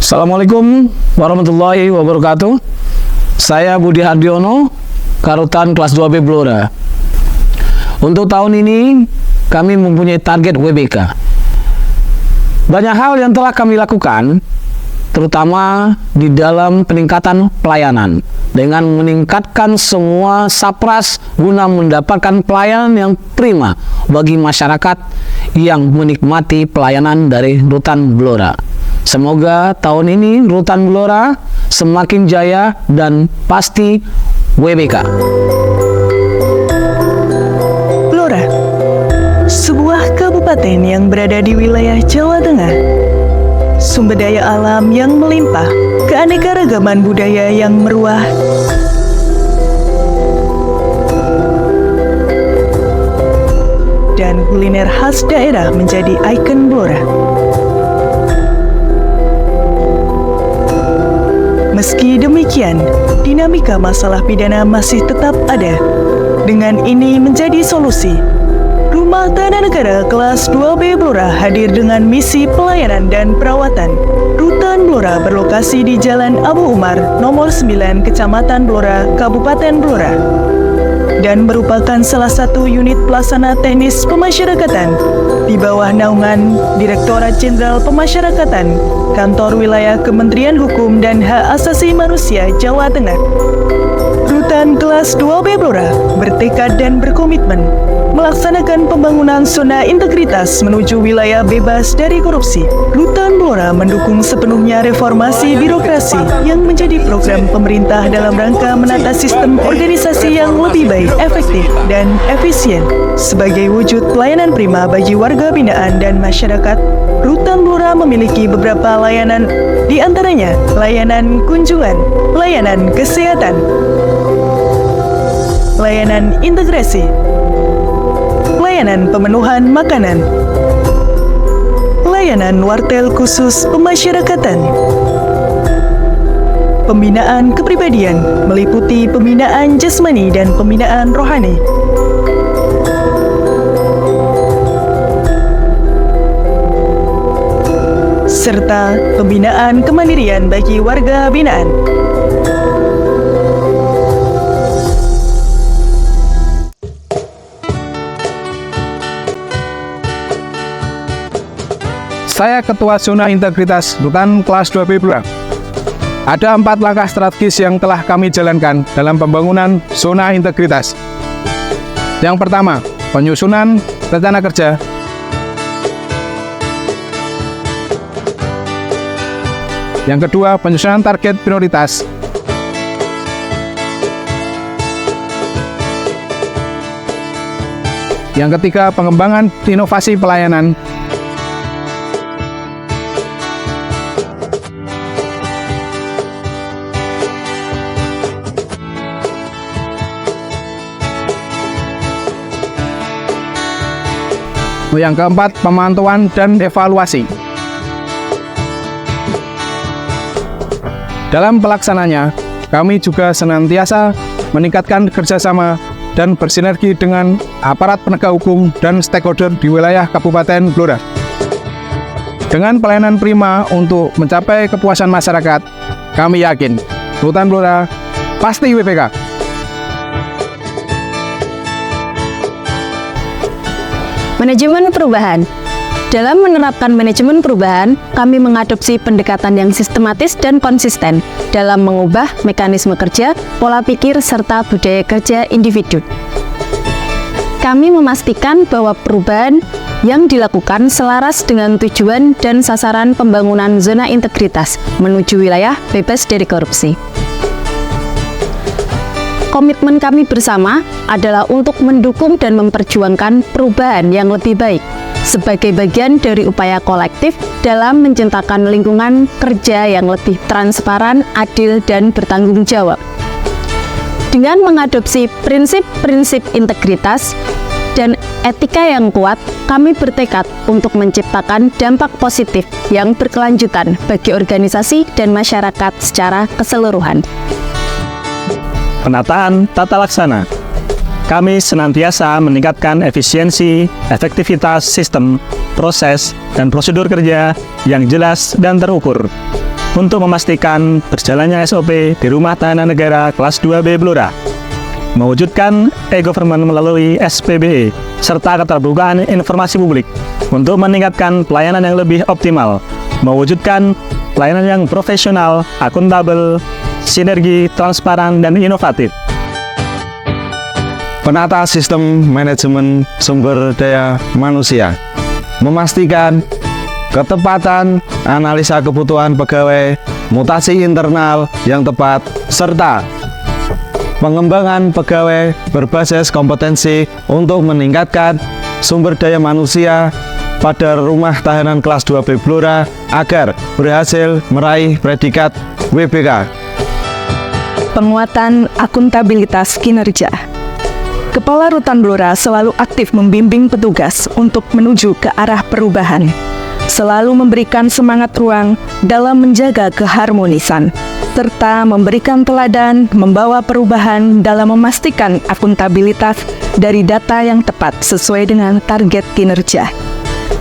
Assalamualaikum warahmatullahi wabarakatuh. Saya Budi Hardiono, Karutan kelas 2B Blora. Untuk tahun ini kami mempunyai target WBK. Banyak hal yang telah kami lakukan, terutama di dalam peningkatan pelayanan, dengan meningkatkan semua sapras guna mendapatkan pelayanan yang prima bagi masyarakat yang menikmati pelayanan dari Rutan Blora. Semoga tahun ini Rutan Blora semakin jaya dan pasti WBK. Blora, sebuah kabupaten yang berada di wilayah Jawa Tengah. Sumber daya alam yang melimpah, keanekaragaman budaya yang meruah, dan kuliner khas daerah menjadi ikon Blora. Meski demikian, dinamika masalah pidana masih tetap ada. Dengan ini menjadi solusi. Rumah Tahanan Negara kelas 2B Blora hadir dengan misi pelayanan dan perawatan. Rutan Blora berlokasi di Jalan Abu Umar, nomor 9, Kecamatan Blora, Kabupaten Blora, dan merupakan salah satu unit pelaksana teknis pemasyarakatan di bawah naungan Direktorat Jenderal Pemasyarakatan, Kantor Wilayah Kementerian Hukum dan Hak Asasi Manusia Jawa Tengah. Rutan kelas 2B Blora bertekad dan berkomitmen melaksanakan pembangunan zona integritas menuju wilayah bebas dari korupsi. Rutan Blora mendukung sepenuhnya reformasi birokrasi yang menjadi program pemerintah dalam rangka menata sistem organisasi yang lebih baik, efektif, dan efisien. Sebagai wujud pelayanan prima bagi warga binaan dan masyarakat, Rutan Blora memiliki beberapa layanan, di antaranya layanan kunjungan, layanan kesehatan, layanan integrasi, layanan pemenuhan makanan, layanan wartel khusus pemasyarakatan, pembinaan kepribadian meliputi pembinaan jasmani dan pembinaan rohani, serta pembinaan kemandirian bagi warga binaan. Saya Ketua Zona Integritas Rutan kelas 2B Blora. Ada 4 langkah strategis yang telah kami jalankan dalam pembangunan zona integritas. Yang pertama, penyusunan rencana kerja. Yang kedua, penyusunan target prioritas. Yang ketiga, pengembangan inovasi pelayanan. Yang keempat, pemantauan dan evaluasi. Dalam pelaksananya, kami juga senantiasa meningkatkan kerjasama dan bersinergi dengan aparat penegak hukum dan stakeholder di wilayah Kabupaten Blora. Dengan pelayanan prima untuk mencapai kepuasan masyarakat, kami yakin Rutan Blora pasti WBK. Manajemen perubahan. Dalam menerapkan manajemen perubahan, kami mengadopsi pendekatan yang sistematis dan konsisten dalam mengubah mekanisme kerja, pola pikir, serta budaya kerja individu. Kami memastikan bahwa perubahan yang dilakukan selaras dengan tujuan dan sasaran pembangunan zona integritas menuju wilayah bebas dari korupsi. Komitmen kami bersama adalah untuk mendukung dan memperjuangkan perubahan yang lebih baik sebagai bagian dari upaya kolektif dalam menciptakan lingkungan kerja yang lebih transparan, adil, dan bertanggung jawab. Dengan mengadopsi prinsip-prinsip integritas dan etika yang kuat, kami bertekad untuk menciptakan dampak positif yang berkelanjutan bagi organisasi dan masyarakat secara keseluruhan. Penataan tata laksana. Kami senantiasa meningkatkan efisiensi, efektivitas sistem, proses, dan prosedur kerja yang jelas dan terukur. untuk memastikan berjalannya SOP di Rumah Tahanan Negara kelas 2B Blora, mewujudkan e-government melalui SPBE, serta keterbukaan informasi publik untuk meningkatkan pelayanan yang lebih optimal, mewujudkan pelayanan yang profesional, akuntabel, sinergi, transparan, dan inovatif. Penata sistem manajemen sumber daya manusia, memastikan ketepatan analisa kebutuhan pegawai, mutasi internal yang tepat, serta pengembangan pegawai berbasis kompetensi untuk meningkatkan sumber daya manusia pada Rumah Tahanan kelas 2B Blora agar berhasil meraih predikat WBK. Penguatan akuntabilitas kinerja. Kepala Rutan Blora selalu aktif membimbing petugas untuk menuju ke arah perubahan, selalu memberikan semangat ruang dalam menjaga keharmonisan, serta memberikan teladan membawa perubahan dalam memastikan akuntabilitas dari data yang tepat sesuai dengan target kinerja.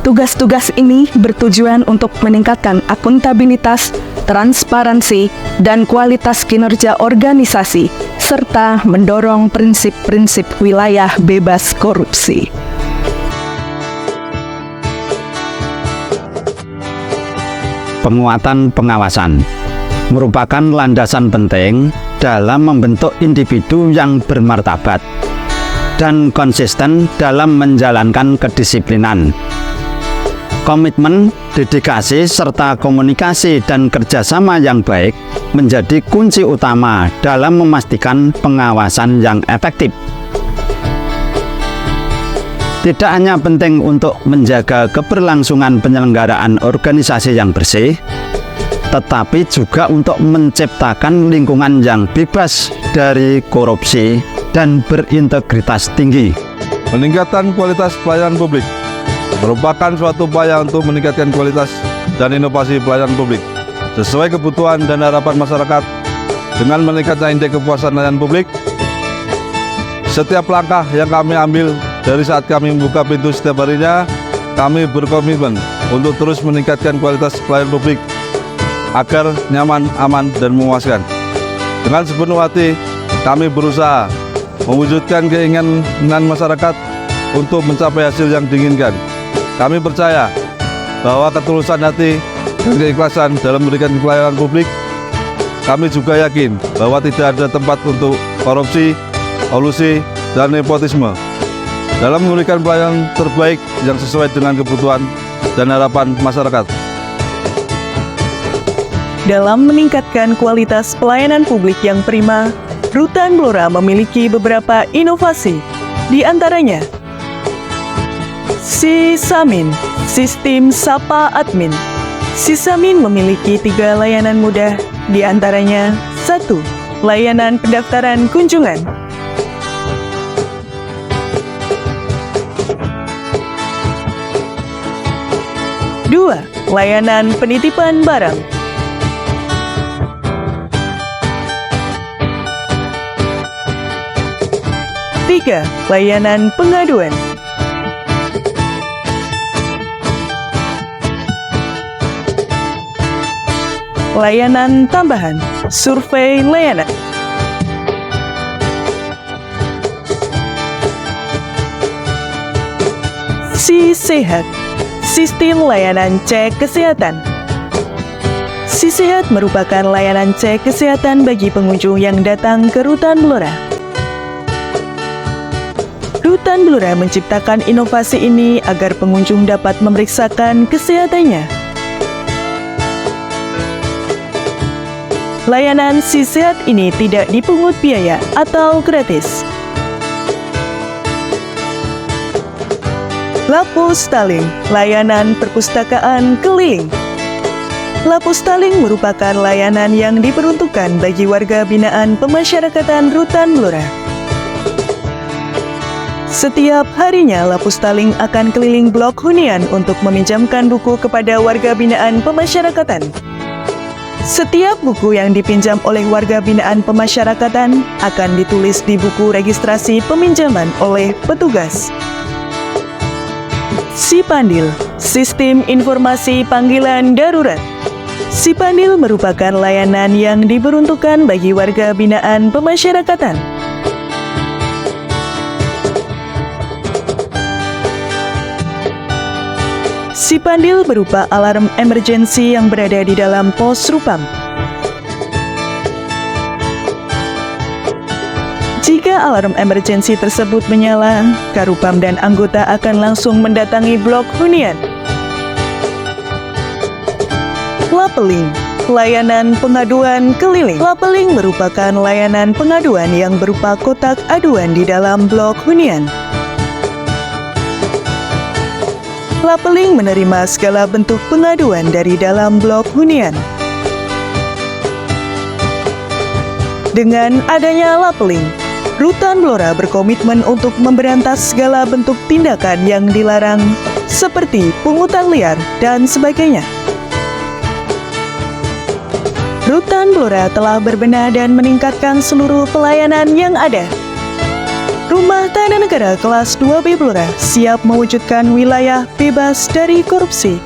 Tugas-tugas ini bertujuan untuk meningkatkan akuntabilitas, transparansi, dan kualitas kinerja organisasi, serta mendorong prinsip-prinsip wilayah bebas korupsi. Penguatan pengawasan merupakan landasan penting dalam membentuk individu yang bermartabat dan konsisten dalam menjalankan kedisiplinan. Komitmen, dedikasi, serta komunikasi dan kerjasama yang baik menjadi kunci utama dalam memastikan pengawasan yang efektif. Tidak hanya penting untuk menjaga keberlangsungan penyelenggaraan organisasi yang bersih, tetapi juga untuk menciptakan lingkungan yang bebas dari korupsi dan berintegritas tinggi. Meningkatkan kualitas pelayanan publik merupakan suatu upaya untuk meningkatkan kualitas dan inovasi pelayanan publik sesuai kebutuhan dan harapan masyarakat dengan meningkatnya indeks kepuasan layanan publik. Setiap langkah yang kami ambil dari saat kami membuka pintu setiap harinya, kami berkomitmen untuk terus meningkatkan kualitas pelayanan publik agar nyaman, aman, dan memuaskan. Dengan sepenuh hati, kami berusaha mewujudkan keinginan masyarakat untuk mencapai hasil yang diinginkan. Kami percaya bahwa ketulusan hati dan keikhlasan dalam memberikan pelayanan publik. Kami juga yakin bahwa tidak ada tempat untuk korupsi, kolusi, dan nepotisme dalam memberikan pelayanan terbaik yang sesuai dengan kebutuhan dan harapan masyarakat. Dalam meningkatkan kualitas pelayanan publik yang prima, Rutan Blora memiliki beberapa inovasi, di antaranya Sisamin, Sistem Sapa Admin. Sisamin memiliki 3 layanan mudah, di antaranya 1. Layanan pendaftaran kunjungan. 2. Layanan penitipan barang. 3. Layanan pengaduan. Layanan tambahan, survei layanan. Si Sehat, sistem layanan cek kesehatan. Si Sehat merupakan layanan cek kesehatan bagi pengunjung yang datang ke Rutan Blora. Rutan Blora menciptakan inovasi ini agar pengunjung dapat memeriksakan kesehatannya. Layanan Si Sehat ini tidak dipungut biaya atau gratis. Lapustaling, layanan perpustakaan keliling. Lapustaling merupakan layanan yang diperuntukkan bagi warga binaan pemasyarakatan Rutan Blora. Setiap harinya, Lapustaling akan keliling blok hunian untuk meminjamkan buku kepada warga binaan pemasyarakatan. Setiap buku yang dipinjam oleh warga binaan pemasyarakatan akan ditulis di buku registrasi peminjaman oleh petugas. Si Pandil, sistem informasi panggilan darurat. Sipandil merupakan layanan yang diperuntukkan bagi warga binaan pemasyarakatan. Sipandil berupa alarm emergensi yang berada di dalam pos Rupam. Jika alarm emergensi tersebut menyala, Karupam dan anggota akan langsung mendatangi blok hunian. Lapeling, layanan pengaduan keliling. Lapeling merupakan layanan pengaduan yang berupa kotak aduan di dalam blok hunian. Lapeling menerima segala bentuk pengaduan dari dalam blok hunian. Dengan adanya Lapeling, Rutan Blora berkomitmen untuk memberantas segala bentuk tindakan yang dilarang seperti pungutan liar dan sebagainya. Rutan Blora telah berbenah dan meningkatkan seluruh pelayanan yang ada. Rumah Tahanan Negara kelas 2B Blora siap mewujudkan wilayah bebas dari korupsi.